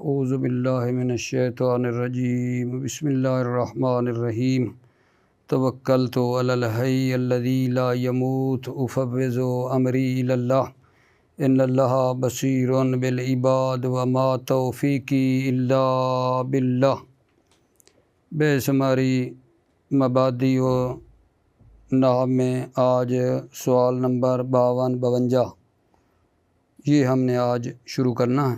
اعوذ باللہ من الشیطان الرجیم بسم اللہ الرحمن الرحیم توکلت علی الحی الذی لا یموت افوض امری الی اللہ ان اللہ بصیر بالعباد وما توفیقی الا باللہ۔ بحث ہماری مبادی و نحو میں آج سوال نمبر 52 یہ ہم نے آج شروع کرنا ہے،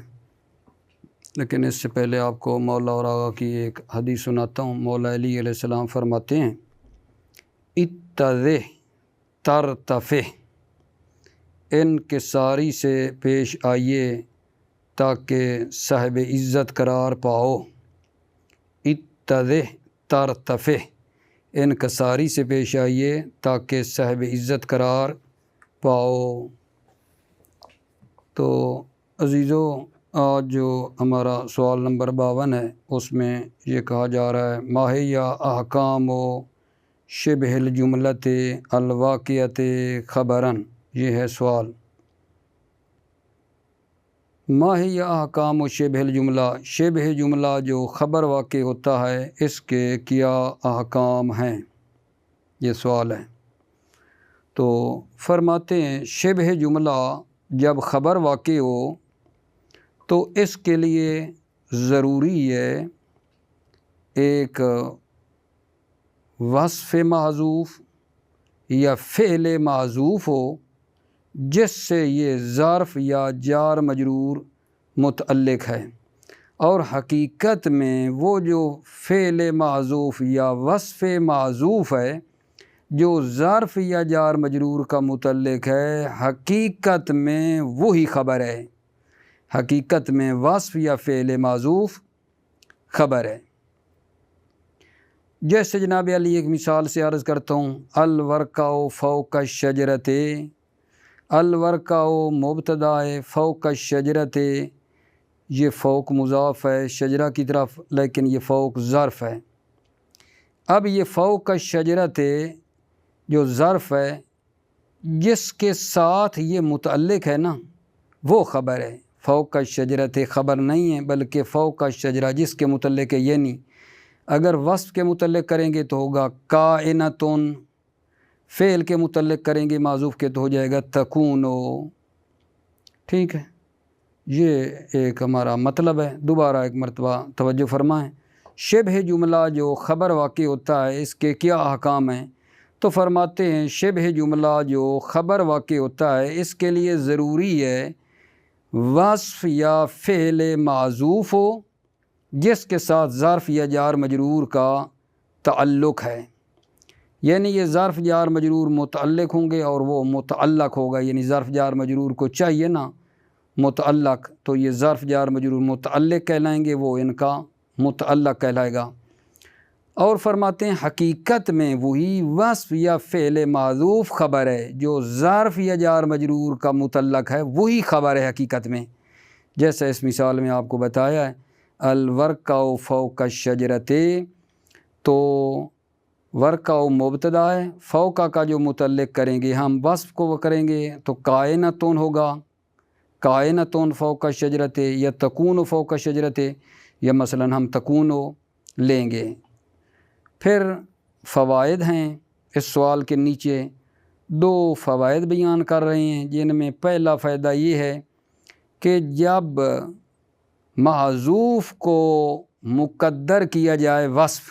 لیکن اس سے پہلے آپ کو مولا اور آقا کی ایک حدیث سناتا ہوں۔ مولا علی علیہ السلام فرماتے ہیں اتضح ترتفع، انکساری سے پیش آئیے تاکہ صاحب عزت قرار پاؤ۔ اتضح ترتفع، انکساری سے پیش آئیے تاکہ صاحب عزت قرار پاؤ۔ تو عزیزو، آج جو ہمارا سوال نمبر 52 ہے اس میں یہ کہا جا رہا ہے ماہیا احکام و شبہ الجملۃ الواقعۃ خبراً۔ یہ ہے سوال، ماہیا احکام و شبہ الجملہ، شبہ جملہ جو خبر واقع ہوتا ہے اس کے کیا احکام ہیں، یہ سوال ہے۔ تو فرماتے ہیں شبہ جملہ جب خبر واقع ہو تو اس کے لیے ضروری ہے ایک وصف محذوف یا فعل محذوف ہو جس سے یہ ظرف یا جار مجرور متعلق ہے، اور حقیقت میں وہ جو فعل محذوف یا وصف محذوف ہے جو ظرف یا جار مجرور کا متعلق ہے، حقیقت میں وہی خبر ہے، حقیقت میں وصف یا فعل محذوف خبر ہے۔ جیسے جناب علی ایک مثال سے عرض کرتا ہوں، الورقہ فوق الشجرۃ، الورقہ مبتدا ہے، فوق الشجرۃ یہ فوق مضاف ہے شجرہ کی طرف، لیکن یہ فوق ظرف ہے۔ اب یہ فوق الشجرۃ جو ظرف ہے جس کے ساتھ یہ متعلق ہے نا وہ خبر ہے، فوق الشجرۃ خبر نہیں ہے بلکہ فوق الشجرہ جس کے متعلق ہے یہ نہیں۔ اگر وصف کے متعلق کریں گے تو ہوگا کائنتن، فعل کے متعلق کریں گے معذوف کے تو ہو جائے گا تکونو۔ ٹھیک ہے، یہ ایک ہمارا مطلب ہے۔ دوبارہ ایک مرتبہ توجہ فرمائیں، شبہ جملہ جو خبر واقع ہوتا ہے اس کے کیا احکام ہیں؟ تو فرماتے ہیں شبہ جملہ جو خبر واقع ہوتا ہے اس کے لیے ضروری ہے وصف یا فعل معذوف ہو جس کے ساتھ ظرف یا جار مجرور کا تعلق ہے، یعنی یہ ظرف جار مجرور متعلق ہوں گے اور وہ متعلق ہوگا، یعنی ظرف جار مجرور کو چاہیے نا متعلق، تو یہ ظرف جار مجرور متعلق کہلائیں گے، وہ ان کا متعلق کہلائے گا۔ اور فرماتے ہیں حقیقت میں وہی وصف یا فعل معذوف خبر ہے، جو ظرف یا جار مجرور کا متعلق ہے وہی خبر ہے حقیقت میں۔ جیسے اس مثال میں آپ کو بتایا ہے الورقہ فوق الشجرۃ، تو ورقہ مبتدا ہے، فوقہ کا جو متعلق کریں گے ہم وصف کو کریں گے تو کائنتون ہوگا، کائنتون فوق الشجرۃ یا تکون فوق الشجرۃ، یا مثلا ہم تکونو لیں گے۔ پھر فوائد ہیں، اس سوال کے نیچے 2 فوائد بیان کر رہے ہیں، جن میں پہلا فائدہ یہ ہے کہ جب محذوف کو مقدر کیا جائے وصف،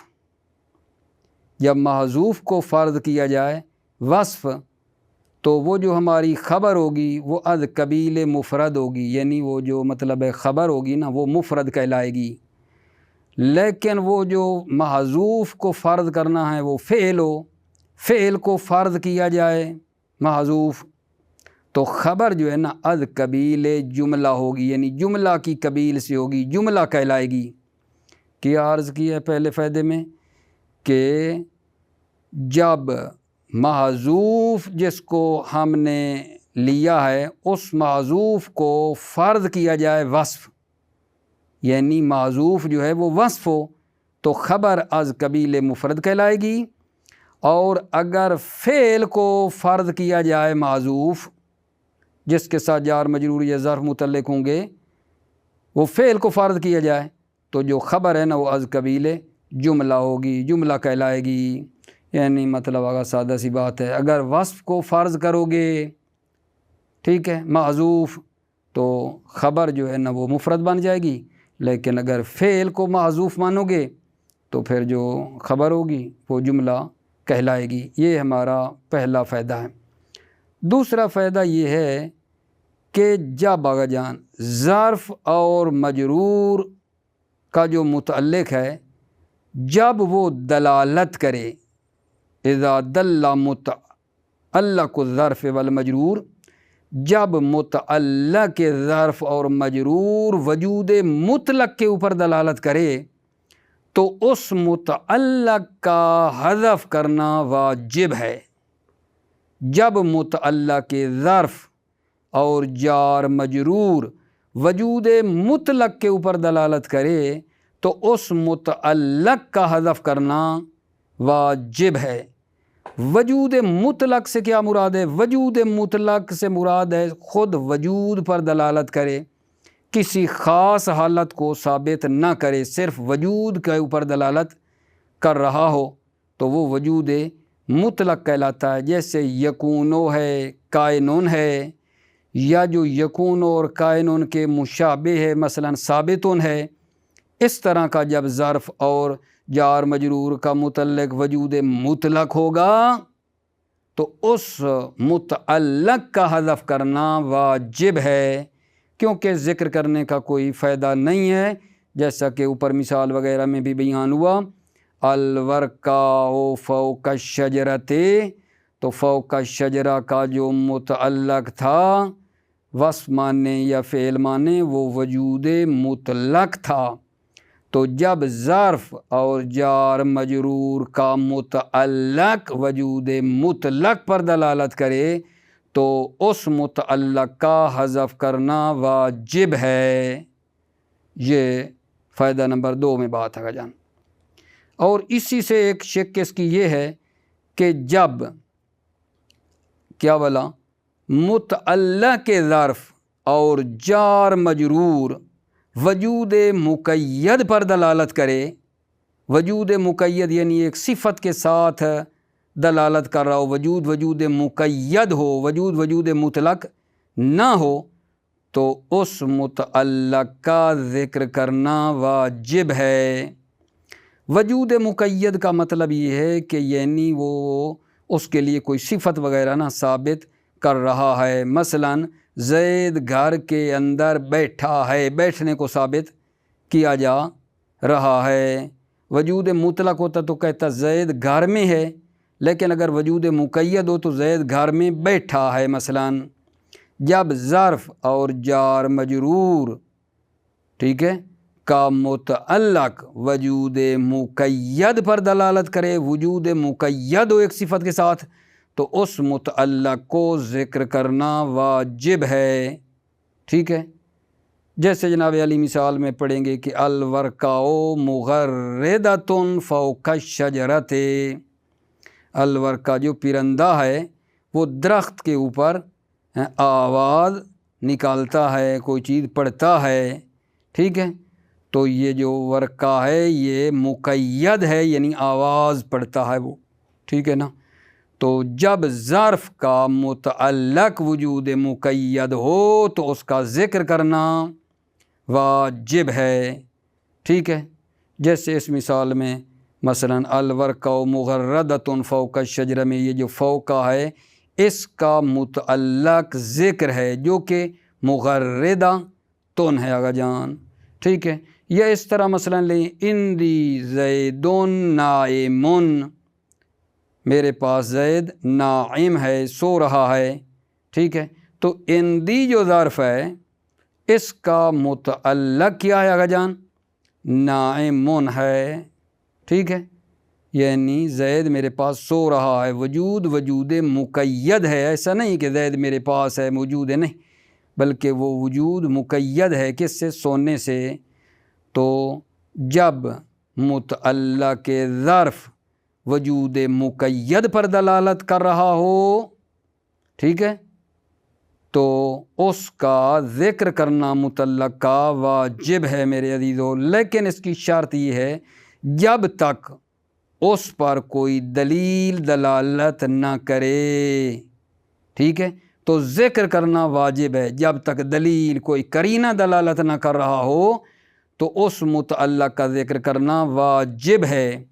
جب محذوف کو فرض کیا جائے وصف، تو وہ جو ہماری خبر ہوگی وہ از قبیل مفرد ہوگی، یعنی وہ جو مطلب ہے خبر ہوگی نا وہ مفرد کہلائے گی۔ لیکن وہ جو محذوف کو فرض کرنا ہے وہ فعل ہو، فعل کو فرض کیا جائے محذوف تو خبر جو ہے نا از قبیل جملہ ہوگی، یعنی جملہ کی قبیل سے ہوگی، جملہ کہلائے گی۔ کیا عرض کیا ہے پہلے فائدے میں کہ جب محذوف جس کو ہم نے لیا ہے اس محذوف کو فرض کیا جائے وصف، یعنی معذوف جو ہے وہ وصف ہو تو خبر از قبیل مفرد کہلائے گی، اور اگر فعل کو فرض کیا جائے معذوف جس کے ساتھ جار مجرور یا ظرف متعلق ہوں گے وہ فعل کو فرض کیا جائے تو جو خبر ہے نا وہ از قبیل جملہ ہوگی، جملہ کہلائے گی۔ یعنی مطلب اگر سادہ سی بات ہے، اگر وصف کو فرض کرو گے ٹھیک ہے معذوف تو خبر جو ہے نا وہ مفرد بن جائے گی، لیکن اگر فعل کو معذوف مانو گے تو پھر جو خبر ہوگی وہ جملہ کہلائے گی۔ یہ ہمارا پہلا فائدہ ہے۔ دوسرا فائدہ یہ ہے کہ جب آغا جان ظرف اور مجرور کا جو متعلق ہے جب وہ دلالت کرے، اذا دل متعلق الظرف والمجرور، جب متعلق ظرف اور مجرور وجود مطلق کے اوپر دلالت کرے تو اس متعلق کا حذف کرنا واجب ہے۔ جب متعلق ظرف اور جار مجرور وجود مطلق کے اوپر دلالت کرے تو اس متعلق کا حذف کرنا واجب ہے۔ وجود مطلق سے کیا مراد ہے؟ وجود مطلق سے مراد ہے خود وجود پر دلالت کرے، کسی خاص حالت کو ثابت نہ کرے، صرف وجود کے اوپر دلالت کر رہا ہو تو وہ وجود مطلق کہلاتا ہے۔ جیسے یکونو ہے، کائنون ہے، یا جو یکون اور کائنون کے مشابہ ہے مثلا ثابتون ہے، اس طرح کا جب ظرف اور جار مجرور کا متعلق وجود مطلق ہوگا تو اس متعلق کا حذف کرنا واجب ہے، کیونکہ ذکر کرنے کا کوئی فائدہ نہیں ہے، جیسا کہ اوپر مثال وغیرہ میں بھی بیان ہوا۔ الورقاء فوق الشجرۃ، تو فوق الشجرہ کا جو متعلق تھا وصف مانے یا فعل مانے وہ وجود مطلق تھا، تو جب ظرف اور جار مجرور کا متعلق وجود مطلق پر دلالت کرے تو اس متعلق کا حذف کرنا واجب ہے۔ یہ فائدہ نمبر 2 میں بات ہے جان۔ اور اسی سے ایک شک اس کی یہ ہے کہ جب کیا بولا متعلق ظرف اور جار مجرور وجود مقید پر دلالت کرے، وجود مقید یعنی ایک صفت کے ساتھ دلالت کر رہا ہو، وجود مقید ہو، وجود مطلق نہ ہو، تو اس متعلق کا ذکر کرنا واجب ہے۔ وجود مقید کا مطلب یہ ہے کہ یعنی وہ اس کے لیے کوئی صفت وغیرہ نہ ثابت کر رہا ہے، مثلا زید گھر کے اندر بیٹھا ہے، بیٹھنے کو ثابت کیا جا رہا ہے۔ وجود مطلق ہوتا تو کہتا زید گھر میں ہے، لیکن اگر وجود مقید ہو تو زید گھر میں بیٹھا ہے مثلا۔ جب ظرف اور جار مجرور ٹھیک ہے کا متعلق وجود مقید پر دلالت کرے، وجود مقید ہو ایک صفت کے ساتھ، تو اس متعلق کو ذکر کرنا واجب ہے، ٹھیک ہے۔ جیسے جناب علی مثال میں پڑھیں گے کہ الورقاء مغردۃ فوق الشجرۃ، الورقہ جو پرندہ ہے وہ درخت کے اوپر آواز نکالتا ہے، کوئی چیز پڑھتا ہے، ٹھیک ہے۔ تو یہ جو ورقہ ہے یہ مقید ہے، یعنی آواز پڑھتا ہے وہ، ٹھیک ہے نا۔ تو جب ظرف کا متعلق وجود مقید ہو تو اس کا ذکر کرنا واجب ہے، ٹھیک ہے۔ جیسے اس مثال میں مثلا الورقاء مغردۃ فوق الشجرہ میں یہ جو فوقہ ہے اس کا متعلق ذکر ہے جو کہ مغردہ تن ہے آغا جان، ٹھیک ہے۔ یا اس طرح مثلا لیں اندی زید نائم، میرے پاس زید نائم ہے، سو رہا ہے، ٹھیک ہے۔ تو اندی جو ظرف ہے اس کا متعلق کیا ہے آغا جان؟ نائم ہے، ٹھیک ہے۔ یعنی زید میرے پاس سو رہا ہے، وجود مقید ہے، ایسا نہیں کہ زید میرے پاس ہے موجود ہے، نہیں، بلکہ وہ وجود مقید ہے کس سے؟ سونے سے۔ تو جب متعلق ظرف وجود مقید پر دلالت کر رہا ہو، ٹھیک ہے، تو اس کا ذکر کرنا متعلقہ واجب ہے میرے عزیزو، لیکن اس کی شرط یہ ہے جب تک اس پر کوئی دلیل دلالت نہ کرے، ٹھیک ہے، تو ذکر کرنا واجب ہے جب تک دلیل کوئی قرینہ دلالت نہ کر رہا ہو تو اس متعلق کا ذکر کرنا واجب ہے۔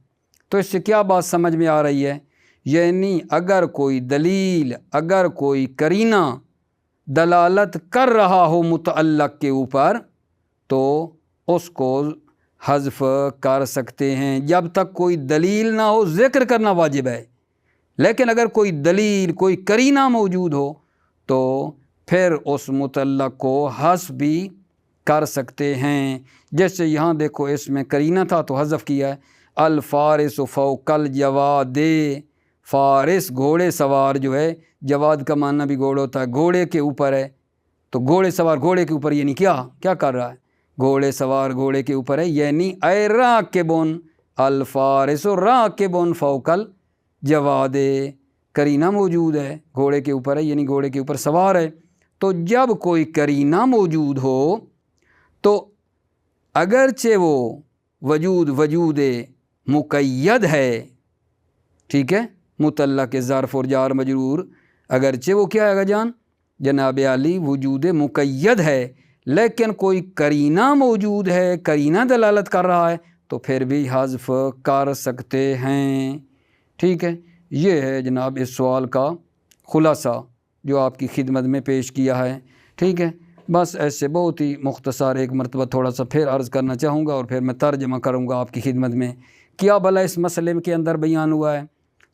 تو اس سے کیا بات سمجھ میں آ رہی ہے؟ یعنی اگر کوئی دلیل، اگر کوئی قرینہ دلالت کر رہا ہو متعلق کے اوپر تو اس کو حذف کر سکتے ہیں، جب تک کوئی دلیل نہ ہو ذکر کرنا واجب ہے، لیکن اگر کوئی دلیل، کوئی قرینہ موجود ہو تو پھر اس متعلق کو حذف بھی کر سکتے ہیں۔ جیسے یہاں دیکھو اس میں قرینہ تھا تو حذف کیا ہے، الفارس فوق الجواد، فارس گھوڑے سوار جو ہے، جواد کا معنی بھی گھوڑا ہوتا ہے، گھوڑے کے اوپر ہے، تو گھوڑے سوار گھوڑے کے اوپر، یعنی کیا کر رہا ہے؟ گھوڑے سوار گھوڑے کے اوپر ہے، یعنی اے راکبن الفارس راکبن فوق الجواد، قرینہ موجود ہے، گھوڑے کے اوپر ہے یعنی گھوڑے کے اوپر سوار ہے۔ تو جب کوئی قرینہ موجود ہو تو اگرچہ وہ وجود مقید ہے، ٹھیک ہے، متعلق ظرف اور جار مجرور، اگرچہ وہ کیا ہے جان جناب علی وجود مقید ہے، لیکن کوئی قرینہ موجود ہے، قرینہ دلالت کر رہا ہے تو پھر بھی حذف کر سکتے ہیں، ٹھیک ہے۔ یہ ہے جناب اس سوال کا خلاصہ جو آپ کی خدمت میں پیش کیا ہے، ٹھیک ہے۔ بس ایسے بہت ہی مختصر ایک مرتبہ تھوڑا سا پھر عرض کرنا چاہوں گا اور پھر میں ترجمہ کروں گا آپ کی خدمت میں، کیا بھلا اس مسئلے کے اندر بیان ہوا ہے۔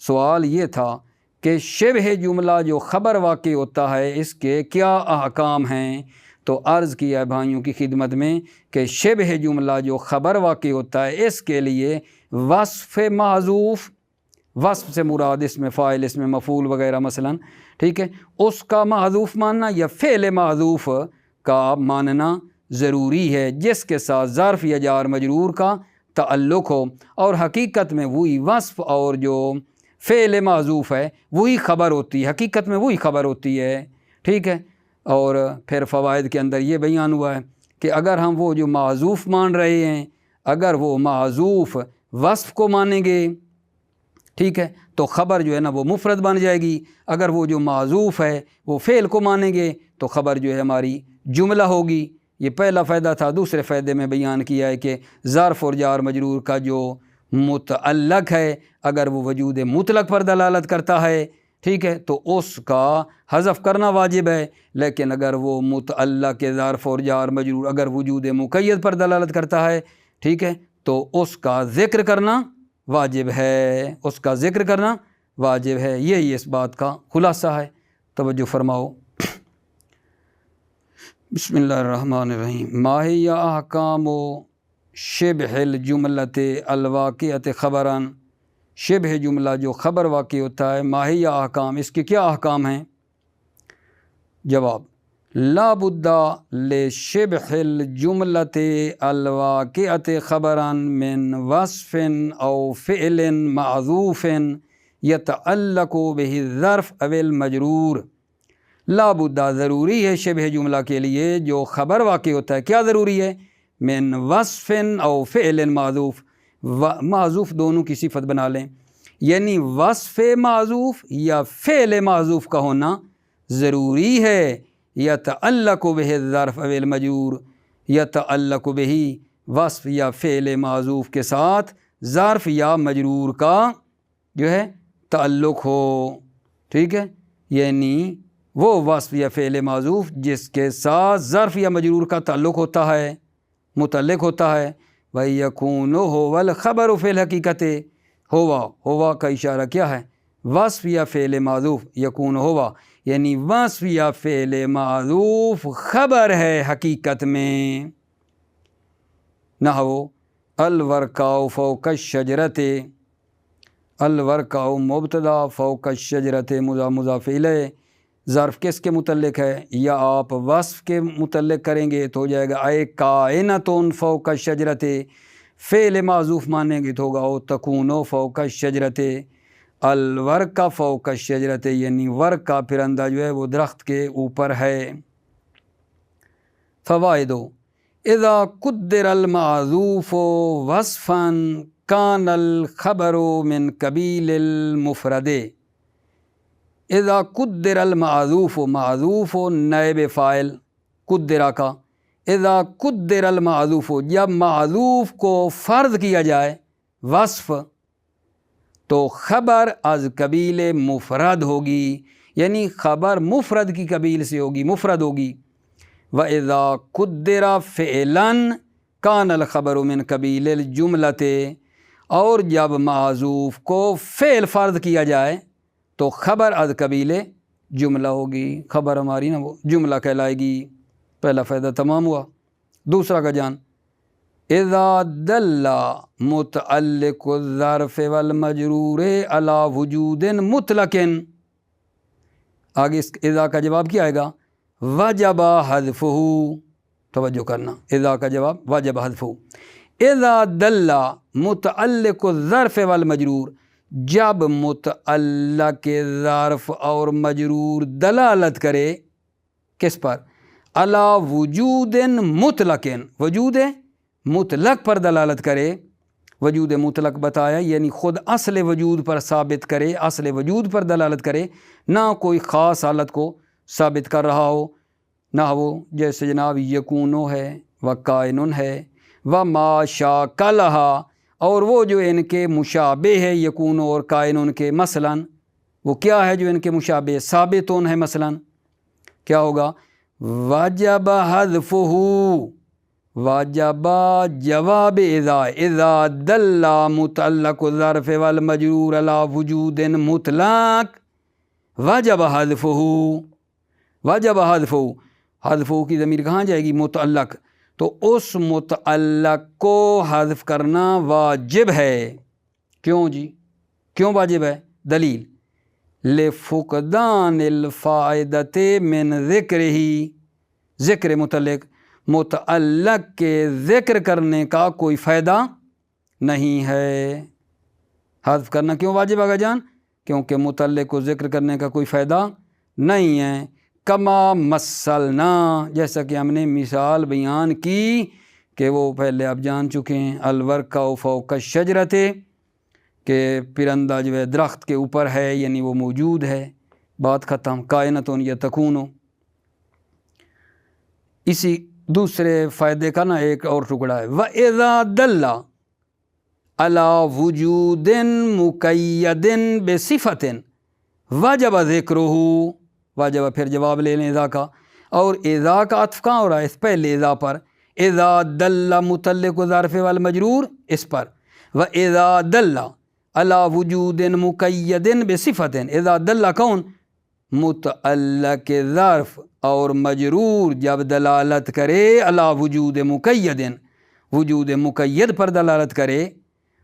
سوال یہ تھا کہ شبہ جملہ جو خبر واقع ہوتا ہے اس کے کیا احکام ہیں، تو عرض کیا ہے بھائیوں کی خدمت میں کہ شبہ جملہ جو خبر واقع ہوتا ہے اس کے لیے وصف محذوف، وصف سے مراد اس میں فاعل، اس میں مفعول وغیرہ مثلا، ٹھیک ہے، اس کا محذوف ماننا یا فعل محذوف کا ماننا ضروری ہے جس کے ساتھ ظرف یا جار مجرور کا تعلق ہو، اور حقیقت میں وہی وصف اور جو فعل محذوف ہے وہی خبر ہوتی ہے، حقیقت میں وہی خبر ہوتی ہے، ٹھیک ہے۔ اور پھر فوائد کے اندر یہ بیان ہوا ہے کہ اگر ہم وہ جو محذوف مان رہے ہیں، اگر وہ محذوف وصف کو مانیں گے، ٹھیک ہے، تو خبر جو ہے نا وہ مفرد بن جائے گی، اگر وہ جو محذوف ہے وہ فعل کو مانیں گے تو خبر جو ہے ہماری جملہ ہوگی۔ یہ پہلا فائدہ تھا۔ دوسرے فائدے میں بیان کیا ہے کہ ظرف اور جار مجرور کا جو متعلق ہے اگر وہ وجود مطلق پر دلالت کرتا ہے، ٹھیک ہے، تو اس کا حذف کرنا واجب ہے، لیکن اگر وہ متعلق ظرف اور جار مجرور اگر وجود مقید پر دلالت کرتا ہے، ٹھیک ہے، تو اس کا ذکر کرنا واجب ہے، اس کا ذکر کرنا واجب ہے۔ یہی اس بات کا خلاصہ ہے، توجہ فرماؤ۔ بسم اللہ الرحمن الرحیم۔ ما ہی احکام شبہ الجملۃ الواقعۃ خبراً، شبہ جملہ جو خبر واقع ہوتا ہے، ما ہی احکام، اس کے کیا احکام ہیں؟ جواب، لا بد لشبہ الجملۃ الواقعۃ خبراً من وصف او فعل معذوف یتعلق بہ الظرف او المجرور۔ لا بد، ضروری ہے شبہ جملہ کے لیے جو خبر واقع ہوتا ہے، کیا ضروری ہے؟ من وصف او فعل معذوف، معذوف دونوں کی صفت بنا لیں، یعنی وصف معذوف یا فعل معذوف کا ہونا ضروری ہے۔ یتعلق بہ الظرف او المجرور، یتعلق بہ وصف یا فعل معذوف کے ساتھ ظرف یا مجرور کا جو ہے تعلق ہو، ٹھیک ہے، یعنی وہ وصف یا فعل معذوف جس کے ساتھ ظرف یا مجرور کا تعلق ہوتا ہے، متعلق ہوتا ہے۔ وَيَكُونُ هُوَ الْخَبَرُ فِي الْحَقِيقَةِ، ہوا کا اشارہ کیا ہے؟ وصف یا فعل معذوف، یکون ہوا یعنی وصف یا فعل معذوف خبر ہے حقیقت میں۔ نحو الورقاء فوق الشجرۃ، الورقاء مبتدا، فوق الشجرۃ مضاف الیہ، ظرف کس کے متعلق ہے؟ یا آپ وصف کے متعلق کریں گے تو ہو جائے گا اے کائنۃ فوق الشجرۃ، فعل معذوف مانیں گے تو ہوگا او تکون فوق الشجرۃ، الورقہ فوق الشجرۃ، یعنی ورقہ پرندہ جو ہے وہ درخت کے اوپر ہے۔ فوائد: اذا قدر المعذوف وصفا کان الخبر من قبیل المفرد۔ اذا قدر المعذوف، معذوف و نائب فاعل قدرہ کا، اذا قدر المعذوف، جب معذوف کو فرض کیا جائے وصف، تو خبر از قبیل مفرد ہوگی، یعنی خبر مفرد کی قبیل سے ہوگی، مفرد ہوگی۔ وَإِذَا قُدِّرَ فِعْلًا كَانَ الْخَبَرُ مِنْ قَبِيلِ الْجُمْلَةِ، اور جب معذوف کو فعل فرض کیا جائے تو خبر از قبیل جملہ ہوگی، خبر ہماری نا وہ جملہ کہلائے گی۔ پہلا فائدہ تمام ہوا۔ دوسرا کا جان، اذا دل متعلق الظرف والمجرور علی وجود مطلق، آگے اس اذا کا جواب کیا آئے گا؟ وجب حذفہ، توجہ کرنا، اذا کا جواب وجب حذفہ۔ اذا دل متعلق الظرف والمجرور، جب متعلق ظرف اور مجرور دلالت کرے کس پر؟ علی وجود مطلق، وجود مطلق پر دلالت کرے۔ وجود مطلق بتایا یعنی خود اصل وجود پر ثابت کرے، اصل وجود پر دلالت کرے، نہ کوئی خاص حالت کو ثابت کر رہا ہو، نہ وہ جیسے جناب یکونو ہے و کائنن ہے و ما شاکلہا، اور وہ جو ان کے مشابہ ہے یکونو اور کائنن کے، مثلا وہ کیا ہے جو ان کے مشابہ؟ ثابتون ہے، مثلا کیا ہوگا؟ واجب حذفہ، واجب جواب اذا، اذا دل متعلق الظرف والمجرور علی وجود مطلق واجب حذفہ، واجب حذفہ، حذفہ کی ضمیر کہاں جائے گی؟ متعلق، تو اس متعلق کو حذف کرنا واجب ہے۔ کیوں جی؟ کیوں واجب ہے؟ دلیل، لفقدان الفائدۃ من ذکرہ، ذکر متعلق کے ذکر کرنے کا کوئی فائدہ نہیں ہے۔ حذف کرنا کیوں واجب آگا جان؟ کیونکہ متعلق کو ذکر کرنے کا کوئی فائدہ نہیں ہے۔ کما مثلنا، جیسا کہ ہم نے مثال بیان کی کہ وہ پہلے آپ جان چکے ہیں، الورقہ فوق الشجرۃ، کہ پرندہ جو ہے درخت کے اوپر ہے، یعنی وہ موجود ہے، بات ختم۔ کائنتون یا تکونو، اسی دوسرے فائدے کا نا ایک اور ٹکڑا ہے، وَإِذَا دَلَّ عَلَى وُجُودٍ مُقَيَّدٍ بِصِفَةٍ وَجَبَ ذِكْرُهُ، واجب پھر جواب لے لیں اذا کا، اور اذا کا عطف کہاں ہو رہا ہے؟ اس پہلے اذا پر، اذا دل متعلق ظرف والمجرور اس پر، وَإِذَا دَلَّ عَلَى وُجُودٍ مُقَيَّدٍ بِصِفَةٍ، اذا دل کون؟ متعلق ظرف اور مجرور جب دلالت کرے علی وجود مقید، وجود مقید پر دلالت کرے،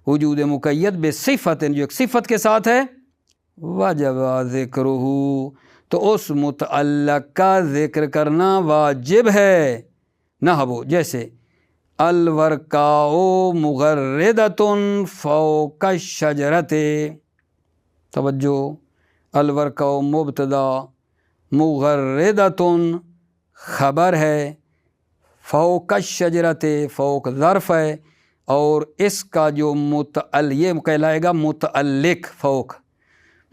وجود مقید بصفت، جو ایک صفت کے ساتھ ہے، واجب ذکرہ، تو اس متعلق کا ذکر کرنا واجب ہے۔ نحو جیسے الورقاء مغردۃ فوق الشجرۃ، توجہ، الورقاء مبتدا، مغردۃ خبر ہے، فوق الشجرۃ فوق ظرف ہے، اور اس کا جو یہ کہلائے گا متعلق، فوق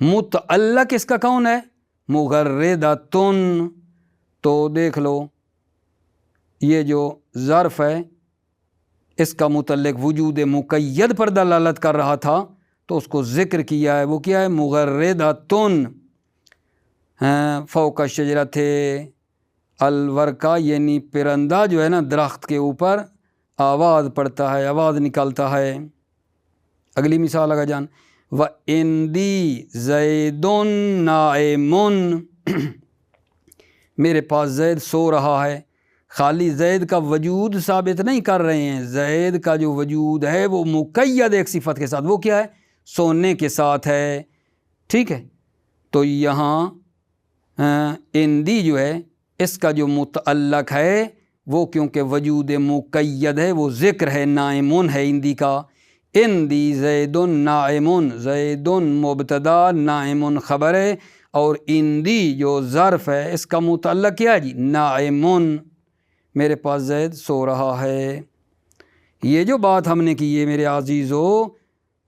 متعلق اس کا کون ہے؟ مغردۃ۔ تو دیکھ لو یہ جو ظرف ہے اس کا متعلق وجود مقید پر دلالت کر رہا تھا، تو اس کو ذکر کیا ہے، وہ کیا ہے؟ مغردۃ فوق الشجرۃ، الورقہ یعنی پرندہ جو ہے نا درخت کے اوپر آواز پڑتا ہے، آواز نکالتا ہے۔ اگلی مثال لگا جان، وَإِنْدِي زَيْدٌ نَائِمٌ، میرے پاس زید سو رہا ہے۔ خالی زید کا وجود ثابت نہیں کر رہے ہیں، زید کا جو وجود ہے وہ مقید ایک صفت کے ساتھ، وہ کیا ہے؟ سونے کے ساتھ ہے، ٹھیک ہے۔ تو یہاں اندی جو ہے اس کا جو متعلق ہے وہ کیونکہ وجود مقید ہے، وہ ذکر ہے، نائمون ہے اندی کا، اندی زید نائم، زید مبتدا نائم خبر ہے، اور اندی جو ظرف ہے اس کا متعلق کیا ہے جی نائم، میرے پاس زید سو رہا ہے۔ یہ جو بات ہم نے کی ہے میرے عزیزو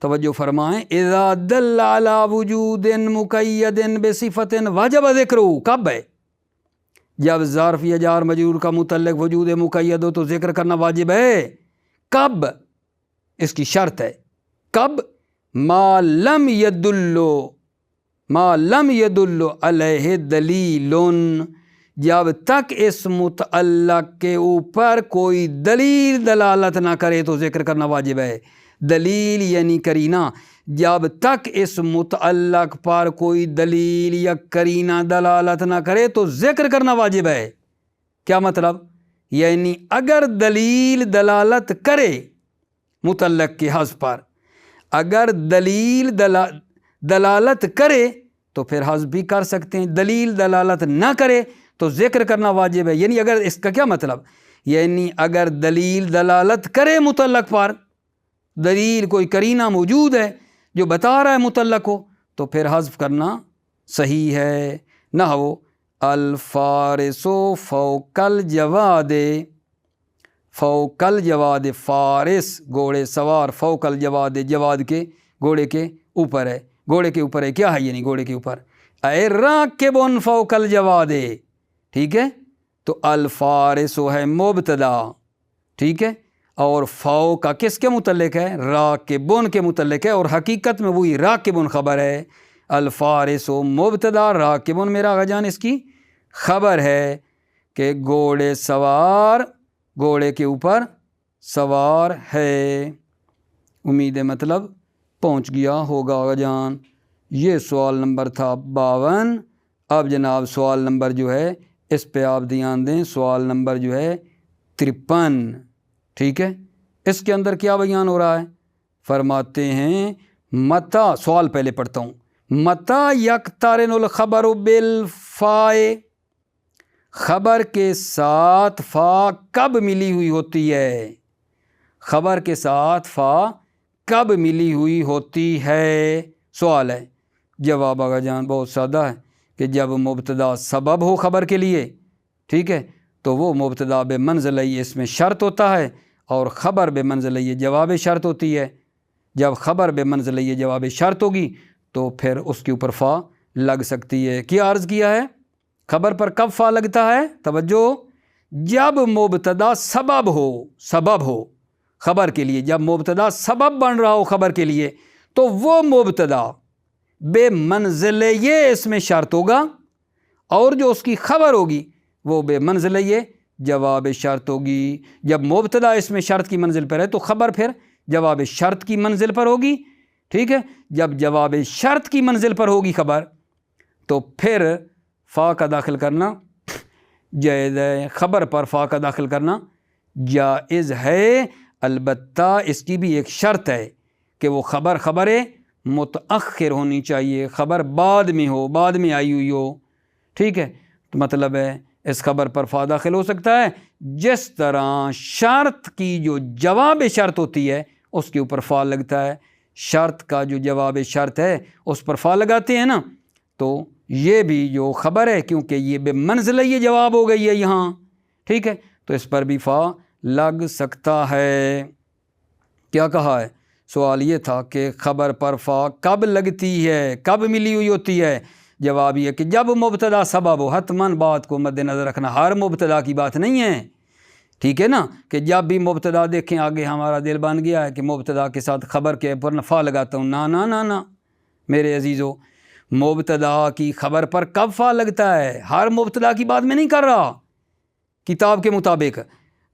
توجہ فرمائیں، اذا دل علی وجود مقید بصفت وجب ذکرہ، کب ہے؟ جب ظرف یا جار مجرور کا متعلق وجود مقید ہو تو ذکر کرنا واجب ہے۔ کب؟ اس کی شرط ہے، کب؟ ما لم یدل علیہ دلیل، جب تک اس متعلق کے اوپر کوئی دلیل دلالت نہ کرے تو ذکر کرنا واجب ہے۔ دلیل یعنی کرینہ، جب تک اس متعلق پر کوئی دلیل یا کرینہ دلالت نہ کرے تو ذکر کرنا واجب ہے۔ کیا مطلب؟ یعنی اگر دلیل دلالت کرے متعلق کے حذف پر، اگر دلیل دلالت کرے تو پھر حذف بھی کر سکتے ہیں، دلیل دلالت نہ کرے تو ذکر کرنا واجب ہے۔ یعنی اگر اس کا کیا مطلب؟ یعنی اگر دلیل دلالت کرے متعلق پر، دلیل کوئی کرینہ موجود ہے جو بتا رہا ہے متعلق کو، تو پھر حذف کرنا صحیح ہے۔ نحو الفارس فوق الجواد، فوق الجواد، فارس گھوڑے سوار، فوق الجواد جواد کے گھوڑے کے اوپر ہے، گھوڑے کے اوپر ہے، کیا ہے یعنی گھوڑے کے اوپر، اے راکب فوق الجواد، ٹھیک ہے؟ تو الفارس ہے مبتدا، ٹھیک ہے، اور فوق کا کس کے متعلق ہے؟ راکبون کے متعلق ہے، اور حقیقت میں وہی راکبون خبر ہے۔ الفارس مبتدا، راکبون میرا آقا جان اس کی خبر ہے کہ گھوڑے سوار گھوڑے کے اوپر سوار ہے۔ امید ہے مطلب پہنچ گیا ہوگا آقا جان۔ یہ سوال نمبر تھا 52۔ اب جناب سوال نمبر جو ہے اس پہ آپ دھیان دیں، سوال نمبر جو ہے 53، ٹھیک ہے؟ اس کے اندر کیا بیان ہو رہا ہے؟ فرماتے ہیں متا، سوال پہلے پڑھتا ہوں، متا یقترن الخبر بالفائے، خبر کے ساتھ فا کب ملی ہوئی ہوتی ہے؟ خبر کے ساتھ فا کب ملی ہوئی ہوتی ہے؟ سوال ہے۔ جواب آقا جان بہت سادہ ہے کہ جب مبتدا سبب ہو خبر کے لیے، ٹھیک ہے، تو وہ مبتدا بے منزلہ اس میں شرط ہوتا ہے، اور خبر بے منزلہ یہ جواب شرط ہوتی ہے۔ جب خبر بے منزلہ یہ جواب شرط ہوگی تو پھر اس کے اوپر فا لگ سکتی ہے۔ کیا عرض کیا ہے؟ خبر پر کب فا لگتا ہے؟ توجہ، جب مبتدا سبب ہو خبر کے لیے، جب مبتدا سبب بن رہا ہو خبر کے لیے تو وہ مبتدا بے منزلہ یہ اس میں شرط ہوگا، اور جو اس کی خبر ہوگی وہ بے منزلہ یہ جواب شرط ہوگی۔ جب مبتدا اس میں شرط کی منزل پر ہے تو خبر پھر جواب شرط کی منزل پر ہوگی، ٹھیک ہے؟ جب جواب شرط کی منزل پر ہوگی خبر تو پھر فا کا داخل کرنا جائز ہے، خبر پر فا کا داخل کرنا جائز ہے۔ البتہ اس کی بھی ایک شرط ہے کہ وہ خبر متأخر ہونی چاہیے، خبر بعد میں ہو، بعد میں آئی ہوئی ہو، ٹھیک ہے؟ تو مطلب ہے اس خبر پر فا داخل ہو سکتا ہے جس طرح شرط کی جو جواب شرط ہوتی ہے اس کے اوپر فا لگتا ہے۔ شرط کا جو جواب شرط ہے اس پر فا لگاتے ہیں نا، تو یہ بھی جو خبر ہے کیونکہ یہ بے منزلہ یہ جواب ہو گئی ہے یہاں، ٹھیک ہے، تو اس پر بھی فا لگ سکتا ہے۔ کیا کہا ہے؟ سوال یہ تھا کہ خبر پر فا کب لگتی ہے، کب ملی ہوئی ہوتی ہے؟ جواب یہ کہ جب مبتدا سبب ہو۔ حتماً بات کو مد نظر رکھنا، ہر مبتدا کی بات نہیں ہے، ٹھیک ہے نا، کہ جب بھی مبتدا دیکھیں آگے ہمارا دل بن گیا ہے کہ مبتدا کے ساتھ خبر کے پر فا لگاتا ہوں، نا میرے عزیزو، مبتدا کی خبر پر کب فا لگتا ہے؟ ہر مبتدا کی بات میں نہیں کر رہا کتاب کے مطابق،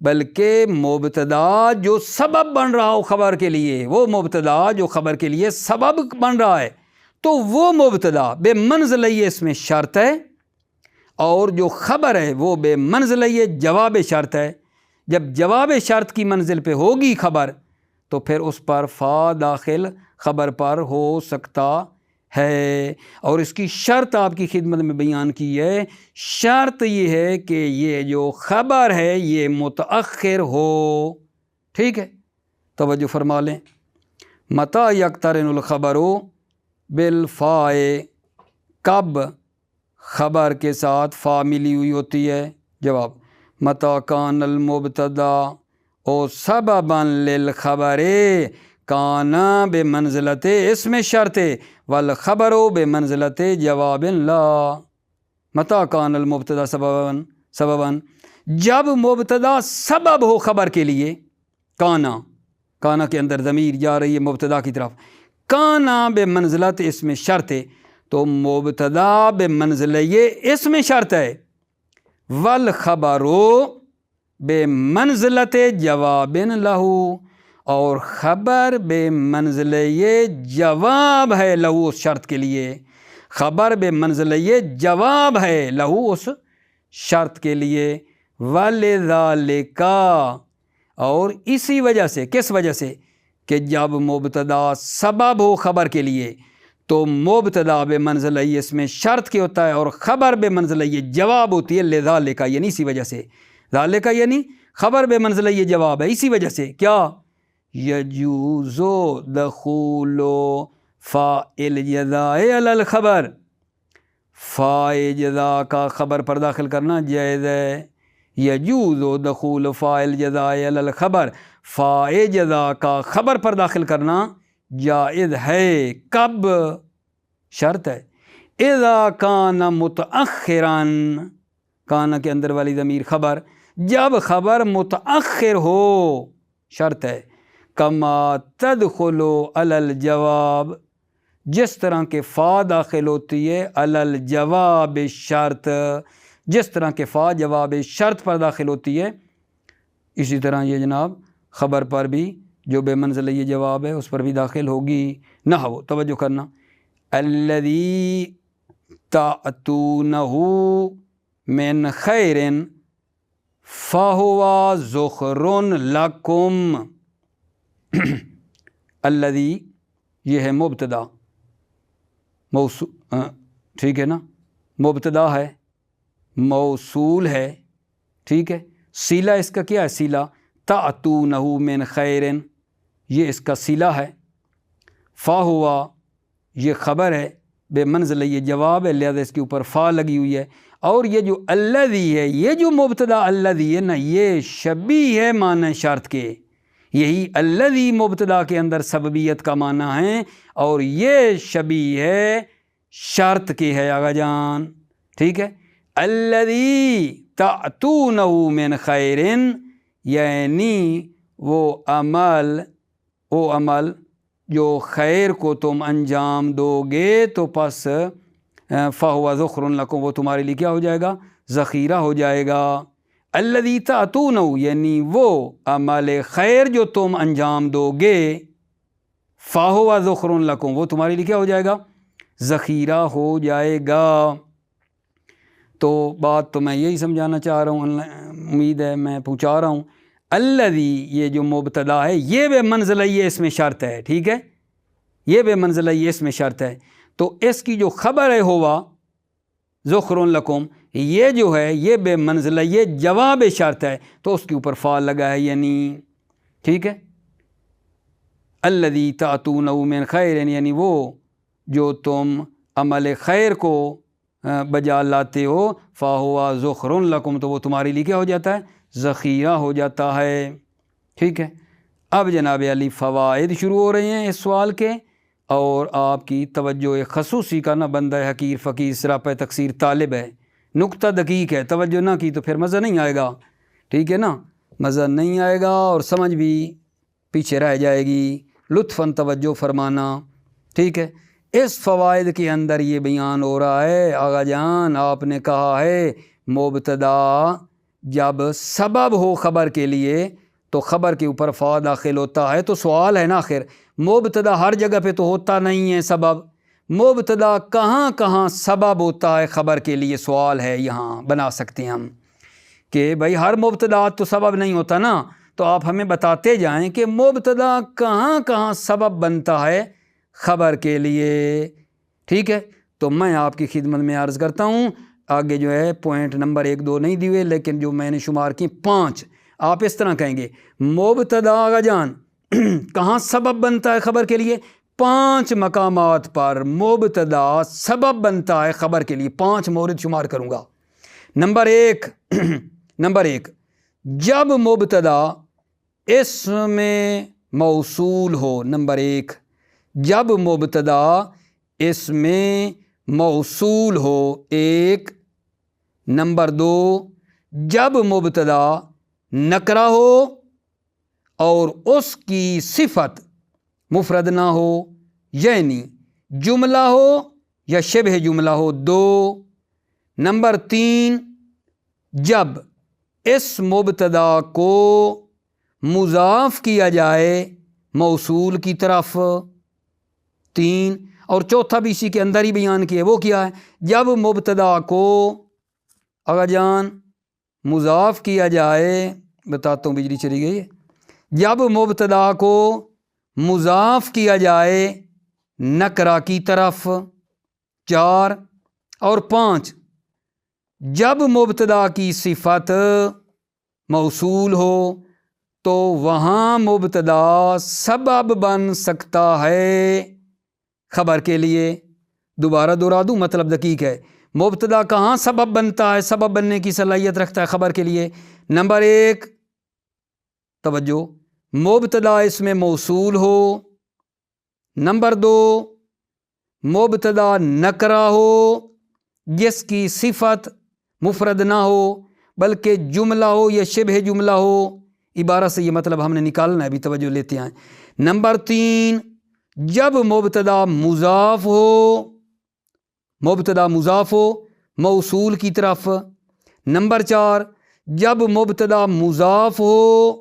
بلکہ مبتدا جو سبب بن رہا ہو خبر کے لیے، وہ مبتدا جو خبر کے لیے سبب بن رہا ہے تو وہ مبتدا بے منزلہ اس میں شرط ہے، اور جو خبر ہے وہ بے منزلہ جواب شرط ہے۔ جب جواب شرط کی منزل پہ ہوگی خبر تو پھر اس پر فا داخل خبر پر ہو سکتا ہے، اور اس کی شرط آپ کی خدمت میں بیان کی ہے۔ شرط یہ ہے کہ یہ جو خبر ہے یہ متأخر ہو، ٹھیک ہے؟ توجہ فرما لیں۔ متا یقترن الخبر بالفائے، کب خبر کے ساتھ فا ملی ہوئی ہوتی ہے؟ جواب متا کان المبتدا او سببا للخبر کان بمنزلت اسم شرط والخبر بمنزلت جواب لا۔ متا کان المبتدا سببا جب مبتدا سبب ہو خبر کے لیے، کانا کے اندر ضمیر جا رہی ہے مبتدا کی طرف، کانا بمنزلت اسم شرط، تو مبتدا بمنزلہ یہ اسم شرط ہے، والخبر بمنزلت جواب لہو، اور خبر بمنزلہ یہ جواب ہے لہو اس شرط کے لیے، خبر بمنزلہ یہ جواب ہے لہو اس شرط کے لیے۔ وَلِذَالِكَ، اور اسی وجہ سے، کس وجہ سے کہ جب مبتدا سبب ہو خبر کے لیے تو مبتدا بمنزلہ یہ اس میں شرط کے ہوتا ہے، اور خبر بمنزلہ یہ جواب ہوتی ہے۔ لذالک یعنی اسی وجہ سے، ذالک یعنی خبر بمنزلہ یہ جواب ہے، اسی وجہ سے کیا یجوز دخول فاعل جزاء علی الخبر، فاعل جزا کا خبر پر داخل کرنا جائز ہے۔ یجوز دخول فاعل جزاء علی الخبر، فاعل جزا کا خبر پر داخل کرنا جائز ہے، کب؟ شرط ہے اذا کان متأخرا، کان کے اندر والی ضمیر خبر، جب خبر متأخر ہو، شرط ہے کما تدخل علی الجواب، جس طرح کے فا داخل ہوتی ہے علی الجواب شرط، جس طرح کے فا جواب شرط پر داخل ہوتی ہے، اسی طرح یہ جناب خبر پر بھی جو بے منزلہ یہ جواب ہے اس پر بھی داخل ہوگی۔ نحو، توجہ کرنا، الذی تأتونہ من خیر فہو ذخر لکم، الذی یہ ہے مبتدا، ٹھیک ہے نا، مبتدا ہے، موصول ہے، ٹھیک ہے، صلہ اس کا کیا ہے؟ صلہ تأتونہ من خیر، یہ اس کا صلہ ہے، فا ہوا یہ خبر ہے، بے منزلہ یہ جواب ہے، لہذا اس کے اوپر فا لگی ہوئی ہے، اور یہ جو الذی ہے، یہ جو مبتدا الذی ہے نا، یہ شبیہ ہے معنی شرط کے، یہی الذی مبتدا کے اندر سببیت کا معنی ہے، اور یہ شبیہ ہے شرط کے ہے آغا جان، ٹھیک ہے۔ الذی تأتونہ من خیر یعنی وہ عمل جو خیر کو تم انجام دو گے تو پس فہو ذخر لکم، وہ تمہارے لیے کیا ہو جائے گا؟ ذخیرہ ہو جائے گا۔ الذی تأتونہ یعنی وہ عمل خیر جو تم انجام دو گے، فہو ذخر لکم وہ تمہارے لیے کیا ہو جائے گا؟ ذخیرہ ہو جائے گا۔ تو بات تو میں یہی سمجھانا چاہ رہا ہوں، امید ہے میں پہنچا رہا ہوں۔ الذی یہ جو مبتدا ہے یہ بے منزلہ یہ اس میں شرط ہے، ٹھیک ہے، یہ بے منزلہ یہ اس میں شرط ہے، تو اس کی جو خبر ہے ہوا ذخر لکم، یہ جو ہے یہ بے منزلہ یہ جواب شرط ہے، تو اس کے اوپر فا لگا ہے، یعنی ٹھیک ہے۔ الذی تأتونہ من خیر یعنی وہ جو تم عمل خیر کو بجا لاتے ہو، فہو ذخر لکم تو وہ تمہارے لیے کیا ہو جاتا ہے؟ ذخیرہ ہو جاتا ہے، ٹھیک ہے۔ اب جناب علی فوائد شروع ہو رہے ہیں اس سوال کے، اور آپ کی توجہ خصوصی کا نا بندہ حقیر فقیر سراپہ تقصیر طالب ہے، نقطہ دقیق ہے، توجہ نہ کی تو پھر مزہ نہیں آئے گا، ٹھیک ہے نا، مزہ نہیں آئے گا اور سمجھ بھی پیچھے رہ جائے گی، لطفاً توجہ فرمانا، ٹھیک ہے۔ اس فوائد کے اندر یہ بیان ہو رہا ہے آغا جان، آپ نے کہا ہے مبتدا جب سبب ہو خبر کے لیے تو خبر کے اوپر فا داخل ہوتا ہے، تو سوال ہے نا آخر مبتدا ہر جگہ پہ تو ہوتا نہیں ہے سبب، مبتدا کہاں کہاں سبب ہوتا ہے خبر کے لیے؟ سوال ہے، یہاں بنا سکتے ہیں ہم کہ بھائی ہر مبتدا تو سبب نہیں ہوتا نا، تو آپ ہمیں بتاتے جائیں کہ مبتدا کہاں کہاں سبب بنتا ہے خبر کے لیے، ٹھیک ہے۔ تو میں آپ کی خدمت میں عرض کرتا ہوں، آگے جو ہے پوائنٹ نمبر 1 2 نہیں دیے، لیکن جو میں نے شمار کی 5، آپ اس طرح کہیں گے مبتدا آغا جان کہاں سبب بنتا ہے خبر کے لیے؟ 5 مقامات پر مبتدا سبب بنتا ہے خبر کے لیے. 5 مورد شمار کروں گا. نمبر ایک جب مبتدا اسم موصول ہو. نمبر 1 جب مبتدا اسم موصول ہو. 1. نمبر 2 جب مبتدا نکرہ ہو اور اس کی صفت مفرد نہ ہو، یعنی جملہ ہو یا شبہ جملہ ہو. 2. نمبر 3 جب اس مبتدا کو مضاف کیا جائے موصول کی طرف. 3. اور چوتھا بھی اسی کے اندر ہی بیان کیا. وہ کیا ہے؟ جب مبتدا کو آغا جان مضاف کیا جائے. بتاتا ہوں، بجلی چلی گئی ہے. جب مبتدا کو مضاف کیا جائے نکرہ کی طرف. 4. اور 5 جب مبتدا کی صفت موصول ہو تو وہاں مبتدا سبب بن سکتا ہے خبر کے لیے. دوبارہ دہرا دوں، مطلب دقیق ہے. مبتدا کہاں سبب بنتا ہے، سبب بننے کی صلاحیت رکھتا ہے خبر کے لیے؟ نمبر 1 توجہ، مبتدا اس میں موصول ہو. نمبر 2 مبتدا نکرہ ہو جس کی صفت مفرد نہ ہو بلکہ جملہ ہو یا شبہ جملہ ہو. عبارت سے یہ مطلب ہم نے نکالنا ہے، بھی توجہ لیتے ہیں. نمبر 3 جب مبتدا مضاف ہو، مبتدا مضاف ہو موصول کی طرف. نمبر 4 جب مبتدا مضاف ہو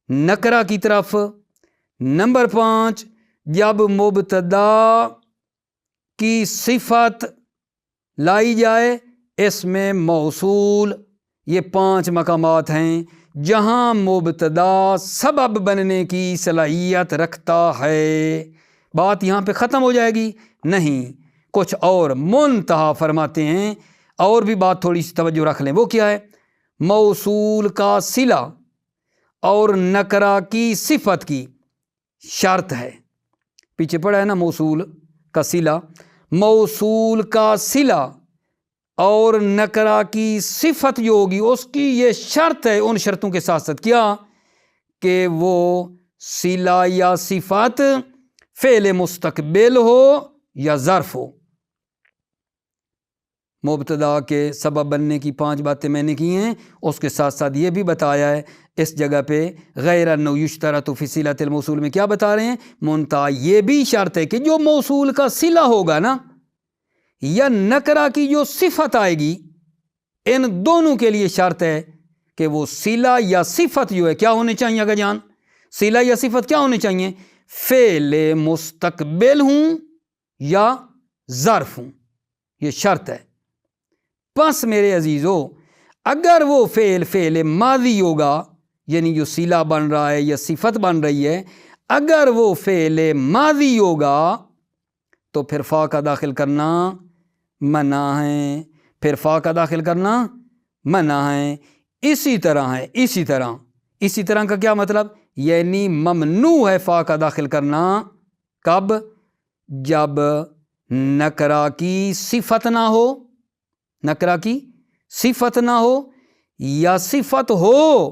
نکرہ کی طرف. نمبر 5 جب مبتدا کی صفت لائی جائے اس میں موصول. یہ 5 مقامات ہیں جہاں مبتدا سبب بننے کی صلاحیت رکھتا ہے. بات یہاں پہ ختم ہو جائے گی؟ نہیں، کچھ اور منتہا فرماتے ہیں. اور بھی بات تھوڑی سی توجہ رکھ لیں. وہ کیا ہے؟ موصول کا صلہ اور نکرہ کی صفت کی شرط ہے. پیچھے پڑا ہے نا، موصول کا صلہ. موصول کا صلہ اور نکرہ کی صفت جو ہوگی اس کی یہ شرط ہے، ان شرطوں کے ساتھ ساتھ کیا کہ وہ صلہ یا صفت فعل مستقبل ہو یا ظرف ہو. مبتدا کے سبب بننے کی 5 باتیں میں نے کی ہیں. اس کے ساتھ ساتھ یہ بھی بتایا ہے اس جگہ پہ غیر انہ یشترط فی صلۃ الموصول میں کیا بتا رہے ہیں؟ منتہا یہ بھی شرط ہے کہ جو موصول کا صلہ ہوگا نا یا نکرہ کی جو صفت آئے گی، ان دونوں کے لیے شرط ہے کہ وہ صلہ یا صفت جو ہے کیا ہونے چاہیے؟ اگر جان صلہ یا صفت کیا ہونے چاہیے؟ فعل مستقبل ہوں یا ظرف ہوں. یہ شرط ہے. پس میرے عزیزو اگر وہ فعل ماضی ہوگا، یعنی جو صلہ بن رہا ہے یا صفت بن رہی ہے، اگر وہ فعل ماضی ہوگا تو پھر فا کا داخل کرنا منع ہے. پھر فا کا داخل کرنا منع ہے. اسی طرح کا کیا مطلب؟ یعنی ممنوع ہے فا کا داخل کرنا. کب؟ جب نکرہ کی صفت نہ ہو، نکرہ کی صفت نہ ہو یا صفت ہو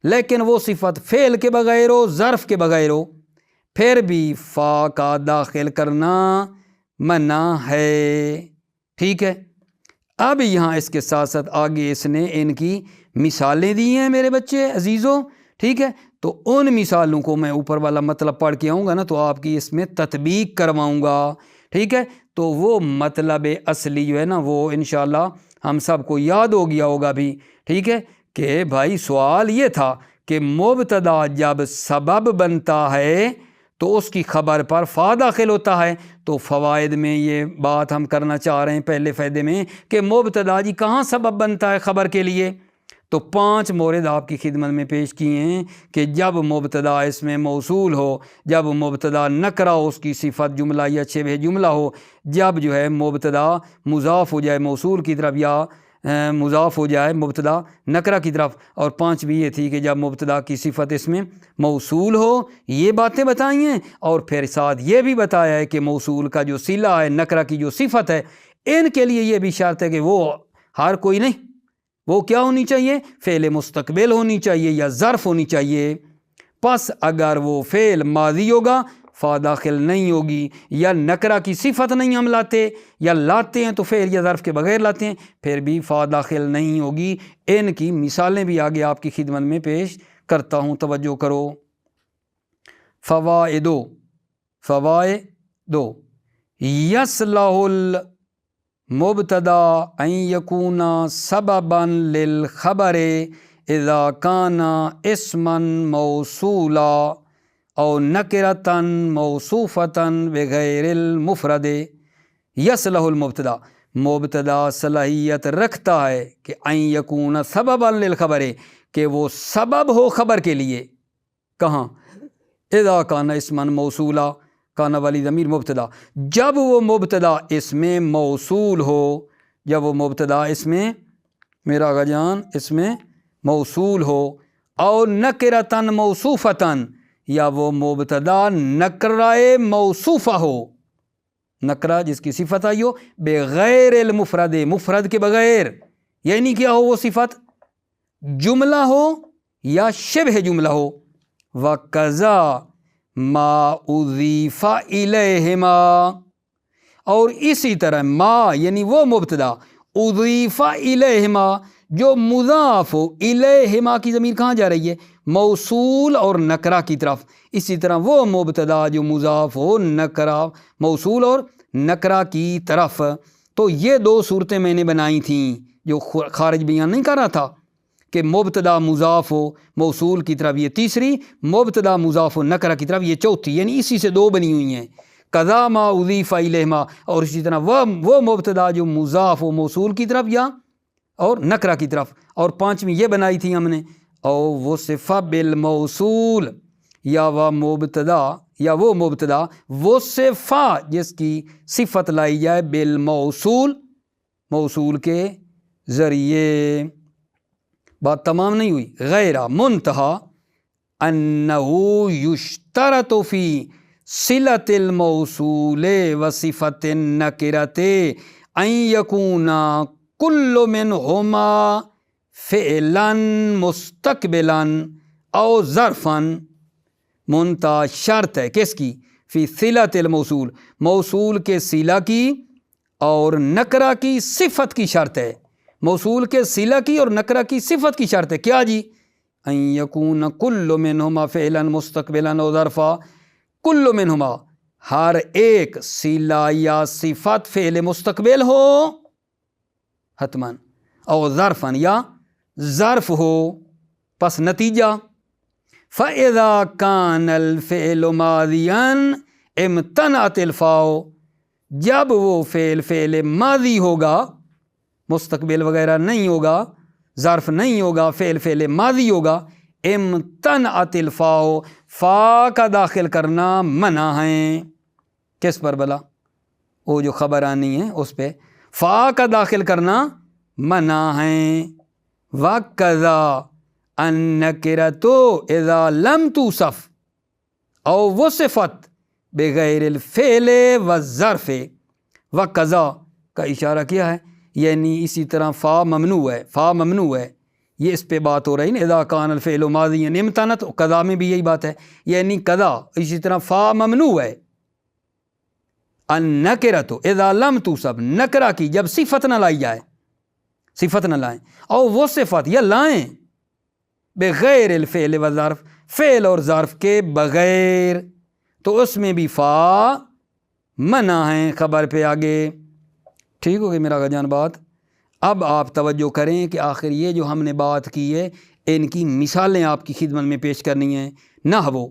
لیکن وہ صفت فعل کے بغیر ہو، ظرف کے بغیر ہو، پھر بھی فا کا داخل کرنا منع ہے. ٹھیک ہے. اب یہاں اس کے ساتھ ساتھ آگے اس نے ان کی مثالیں دی ہیں میرے بچے عزیزوں. ٹھیک ہے. تو ان مثالوں کو میں اوپر والا مطلب پڑھ کے آؤں گا نا تو آپ کی اس میں تطبیق کرواؤں گا. ٹھیک ہے. تو وہ مطلب اصلی جو ہے نا وہ انشاءاللہ ہم سب کو یاد ہو گیا ہوگا بھی. ٹھیک ہے کہ بھائی سوال یہ تھا کہ مبتدا جب سبب بنتا ہے تو اس کی خبر پر فا داخل ہوتا ہے. تو فوائد میں یہ بات ہم کرنا چاہ رہے ہیں پہلے فائدے میں کہ مبتدا جی کہاں سبب بنتا ہے خبر کے لیے. تو 5 مورد آپ کی خدمت میں پیش کیے ہیں کہ جب مبتدا اس میں موصول ہو، جب مبتدا نکرہ ہو اس کی صفت جملہ یا شبہ جملہ ہو، جب جو ہے مبتدا مضاف ہو جائے موصول کی طرف یا مضاف ہو جائے مبتدا نکرہ کی طرف، اور پانچویں یہ تھی کہ جب مبتدا کی صفت اس میں موصول ہو، یہ باتیں بتائی ہیں، اور پھر ساتھ یہ بھی بتایا ہے کہ موصول کا جو صلہ ہے، نکرہ کی جو صفت ہے، ان کے لیے یہ بھی شرط ہے کہ وہ ہر کوئی نہیں، وہ کیا ہونی چاہیے؟ فعل مستقبل ہونی چاہیے یا ظرف ہونی چاہیے۔ پس اگر وہ فعل ماضی ہوگا فا داخل نہیں ہوگی، یا نکرہ کی صفت نہیں ہم لاتے، یا لاتے ہیں تو فعل یا ظرف کے بغیر لاتے ہیں، پھر بھی فا داخل نہیں ہوگی۔ ان کی مثالیں بھی آگے آپ کی خدمت میں پیش کرتا ہوں، توجہ کرو۔ فوائد یصلح المبتدا ان یکون سببا للخبر اذا کان اسما موصولا او نکرتا موصوفتا بغیر المفرد۔ یصلح المبتدا، مبتدا صلاحیت رکھتا ہے کہ ان یکون سببا للخبر، کہ وہ سبب ہو خبر کے لیے۔ کہاں؟ اذا کان اسما موصولا، کان والی ضمیر مبتدا، جب وہ مبتدا اس میں موصول ہو، جب وہ مبتدا اس میں میرا آقا جان اس میں موصول ہو، او نکرتن موصوفتن، یا وہ مبتدا نکرہ موصوفہ ہو، نکرہ جس کی صفت آئی ہو، بغیر المفرد، مفرد کے بغیر، یعنی کیا ہو وہ صفت؟ جملہ ہو یا شبہ جملہ ہو۔ وَقَذَا ما اضیف الیہما، اور اسی طرح ما یعنی وہ مبتدا اضیف الیہما جو مضاف ہو، الیہما کی ضمیر کہاں جا رہی ہے؟ موصول اور نکرہ کی طرف۔ اسی طرح وہ مبتدا جو مضاف ہو نکرہ، موصول اور نکرہ کی طرف۔ تو یہ دو صورتیں میں نے بنائی تھیں جو خارج بیان نہیں کر رہا تھا کہ مبتدا مضاف ہو موصول کی طرف یہ تیسری، مبتدا مضاف ہو نکرہ کی طرف یہ چوتھی، یعنی اسی سے دو بنی ہوئی ہیں، قضا ما اضیف الیہما، اور اسی طرح وہ مبتدا جو مضاف ہو موصول کی طرف یا اور نکرہ کی طرف۔ اور پانچویں یہ بنائی تھی ہم نے، او وصف بالموصول، یا وہ مبتدا وصف جس کی صفت لائی جائے بالموصول، موصول کے ذریعے۔ بات تمام نہیں ہوئی، غیر منتہا انہو یشترط فی صلۃ الموصول وصفۃ النکرۃ ان یکون کل منہما فعلا مستقبلا او ظرفا۔ منتہا شرط ہے کس کی؟ فی صلۃ الموصول، موصول کے صلہ کی اور نکرہ کی صفت کی شرط ہے، موصول کے صلہ کی اور نکرہ کی صفت کی شرط ہے۔ کیا جی؟ ان یکون کل منہما فعلا مستقبلا او ظرفا، کل منہما ہر ایک صلہ یا صفت فعل مستقبل ہو حتما، او ظرفا یا ظرف ہو۔ پس نتیجہ فَإِذَا كَانَ الْفِعْلُ مَاضِيًا امتنعت الفاء، جب وہ فعل ماضی ہوگا، مستقبل وغیرہ نہیں ہوگا، ظرف نہیں ہوگا، فعل ماضی ہوگا، امتنعت الفاء، فا کا داخل کرنا منع ہے۔ کس پر بلا؟ وہ جو خبر آنی ہے اس پہ فا کا داخل کرنا منع ہے۔ وَقَذَا النَّكِرَةُ اِذَا لَمْ تُوصَف او وصفت بغیر الفعل والظرف۔ وَقَذَا کا اشارہ کیا ہے، یعنی اسی طرح فا ممنوع ہے، فا ممنوع ہے، یہ اس پہ بات ہو رہی نا، اذا کان الفعل ماضیا امتنعت، قضا میں بھی یہی بات ہے، یعنی قضا اسی طرح فا ممنوع ہے۔ النکرۃ اذا لم توصف، نکرہ کی جب صفت نہ لائی جائے، صفت نہ لائیں، اور وہ صفت یا لائیں بغیر الفعل والظرف، فعل اور ظرف کے بغیر، تو اس میں بھی فا منع ہے خبر پہ آگے۔ ٹھیک ہو گئی میرا جان بات؟ اب آپ توجہ کریں کہ آخر یہ جو ہم نے بات کی ہے ان کی مثالیں آپ کی خدمت میں پیش کرنی ہیں۔ نحو،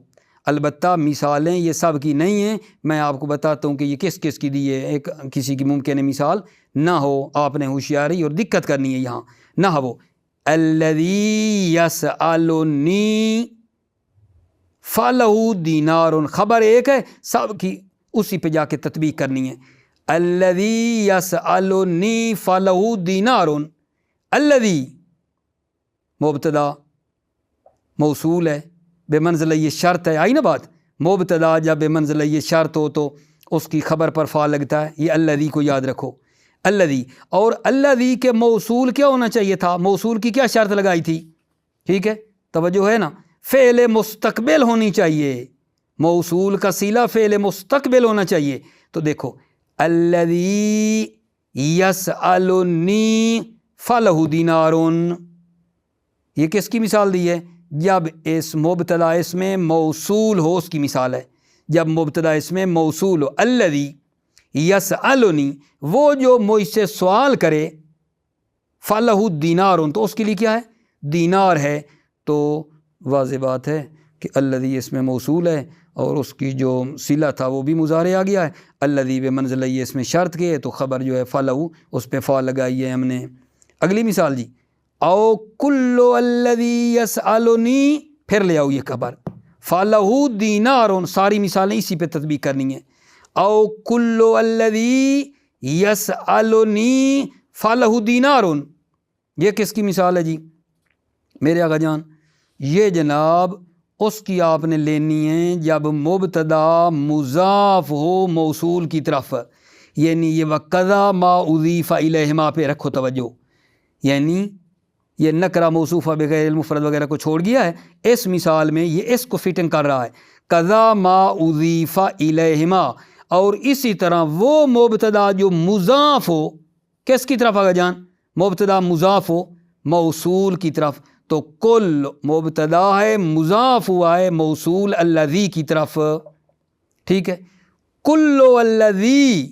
البتہ مثالیں یہ سب کی نہیں ہیں، میں آپ کو بتاتا ہوں کہ یہ کس کس کی دی ہے، ایک کسی کی ممکن مثال نہ ہو، آپ نے ہوشیاری اور دقت کرنی ہے یہاں۔ نحو الذی یسألنی فلہ دینار، خبر ایک ہے، سب کی اسی پہ جا کے تطبیق کرنی ہے۔ الذی یسألنی فلہ دینار، الذی مبتدا موصول ہے بے منزلہ یہ شرط ہے، آئی نا بات، مبتدا جب بے منزلہ یہ شرط ہو تو اس کی خبر پر فا لگتا ہے، یہ الذی کو یاد رکھو، الذی۔ اور الذی کے موصول کیا ہونا چاہیے تھا، موصول کی کیا شرط لگائی تھی، ٹھیک ہے توجہ ہے نا، فعل مستقبل ہونی چاہیے، موصول کا صیغہ فعل مستقبل ہونا چاہیے۔ تو دیکھو الذی یسألنی فلہ دینار، یہ کس کی مثال دی ہے، جب اس مبتدا اس میں موصول ہو اس کی مثال ہے، جب مبتدا اس میں موصول ہو، الذی یسألنی، وہ جو مجھ سے سوال کرے، فلہ دینار، تو اس کے لیے کیا ہے، دینار ہے۔ تو واضح بات ہے کہ الذی اس میں موصول ہے اور اس کی جو صلہ تھا وہ بھی مضارع آ گیا ہے، الذی بے منزلہ یہ اس میں شرط کے ہے، تو خبر جو ہے فلہ اس پہ فا لگائی ہے ہم نے۔ اگلی مثال جی، او کل الذی یسألنی، پھر لے آؤ یہ خبر، فلہ دینار، ساری مثالیں اسی پہ تطبیق کرنی ہیں، او کل الذی یسألنی فلہ دینار، یہ کس کی مثال ہے جی میرے آقا جان، یہ جناب اس کی آپ نے لینی ہے جب مبتدا مضاف ہو موصول کی طرف، یعنی یہ وَقَضَى مَا أُضِيفَ إِلَيْهِمَا پہ رکھو توجہ، یعنی یہ نکرہ موصوفہ بغیر المفرد وغیرہ کو چھوڑ گیا ہے، اس مثال میں یہ اس کو فٹنگ کر رہا ہے، قَضَى مَا أُضِيفَ إِلَيْهِمَا، اور اسی طرح وہ مبتدا جو مضاف ہو کس کی طرف آگا جان، مبتدا مضاف ہو موصول کی طرف، تو کل مبتدا ہے مضاف ہوا ہے موصول الذی کی طرف، ٹھیک ہے، کل الذی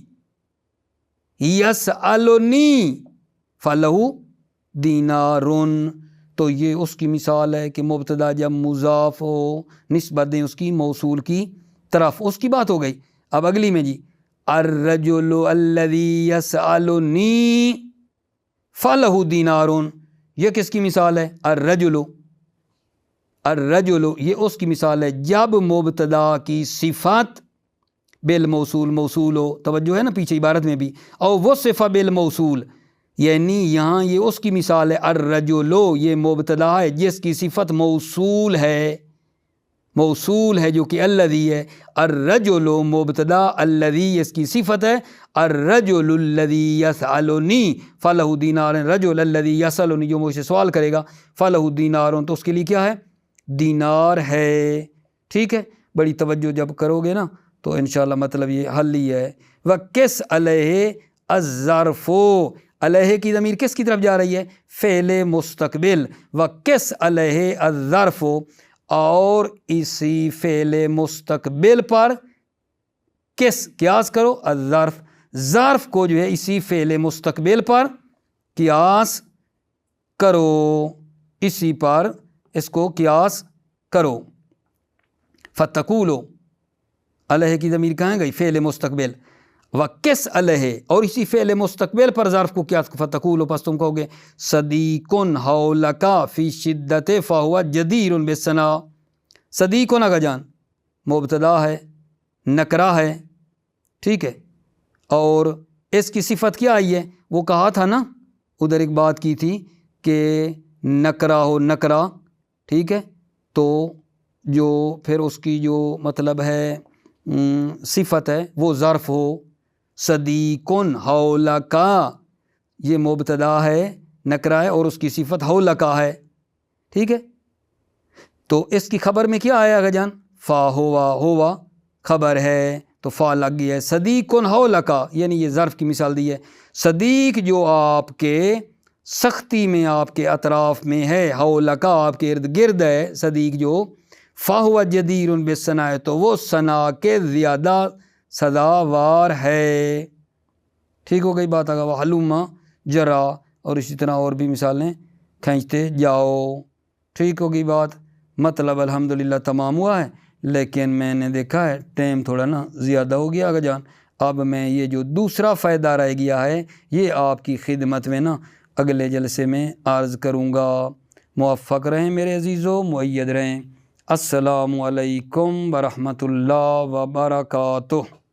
یسألنی فلہ دینار، تو یہ اس کی مثال ہے کہ مبتدا جب مضاف ہو نسبت دیں اس کی موصول کی طرف، اس کی بات ہو گئی۔ اب اگلی میں جی، الرجل الذی یسألنی فلہ دینار، یہ کس کی مثال ہے، الرجل، الرجل یہ اس کی مثال ہے جب مبتدا کی صفت بالموصول موصول ہو، توجہ ہے نا پیچھے عبارت میں بھی، اور وہ صفت بالموصول، یعنی یہاں یہ اس کی مثال ہے، الرجل یہ مبتدا ہے جس کی صفت موصول ہے، موصول ہے جو کہ الذی ہے، الرجل مبتدا، الذی اس کی صفت ہے، الرجل الذی یسألنی فلہ دینار، رجل الذی یسألنی جو مجھ سے سوال کرے گا، فلہ دینار، تو اس کے لیے کیا ہے، دینار ہے، ٹھیک ہے۔ بڑی توجہ جب کرو گے نا تو انشاءاللہ مطلب یہ حل ہی ہے۔ وَقِسْ علیہ الظرف، علیہ کی ضمیر کس کی طرف جا رہی ہے، فعل مستقبل، وَقِسْ علیہ الظرف، اور اسی فعل مستقبل پر کس قیاس کرو، الظرف، ظرف کو جو ہے اسی فعل مستقبل پر قیاس کرو، اسی پر اس کو قیاس کرو۔ فتقولو، علیہ کی ضمیر کہاں گئی، فعل مستقبل، وَقِسْ علیہ، اور اسی فعل مستقبل پر ظرف کو قیاس، فتقولو پس تم کہو گے صدیقٌ حولک فی شدت فہو جدیر بالثناء، صدیقٌ آگا جان مبتدا ہے نکرہ ہے، ٹھیک ہے، اور اس کی صفت کیا آئی ہے، وہ کہا تھا نا ادھر ایک بات کی تھی کہ نکرہ ہو نکرہ، ٹھیک ہے، تو جو پھر اس کی جو مطلب ہے صفت ہے وہ ظرف ہو، صدیقٌ حولک یہ مبتدا ہے نکرہ ہے اور اس کی صفت حولک ہے، ٹھیک ہے، تو اس کی خبر میں کیا آیا گا جان، فا ہوا خبر ہے تو فا لگ گیا ہے، صدیقٌ حولک، یعنی یہ ظرف کی مثال دی ہے، صدیق جو آپ کے سختی میں آپ کے اطراف میں ہے، حولک آپ کے ارد گرد ہے صدیق جو، فہو جدیر بالثناء تو وہ ثنا کے زیادہ سزاوار ہے، ٹھیک ہو گئی بات آگا، وحلوما جرا، اور اسی طرح اور بھی مثالیں کھینچتے جاؤ، ٹھیک ہوگی بات، مطلب الحمدللہ تمام ہوا ہے، لیکن میں نے دیکھا ہے ٹائم تھوڑا نا زیادہ ہو گیا آگا جان، اب میں یہ جو دوسرا فائدہ رہ گیا ہے یہ آپ کی خدمت میں نا اگلے جلسے میں عرض کروں گا۔ موفق رہیں میرے عزیزو، مؤید رہیں، السلام علیکم ورحمۃ اللہ وبرکاتہ۔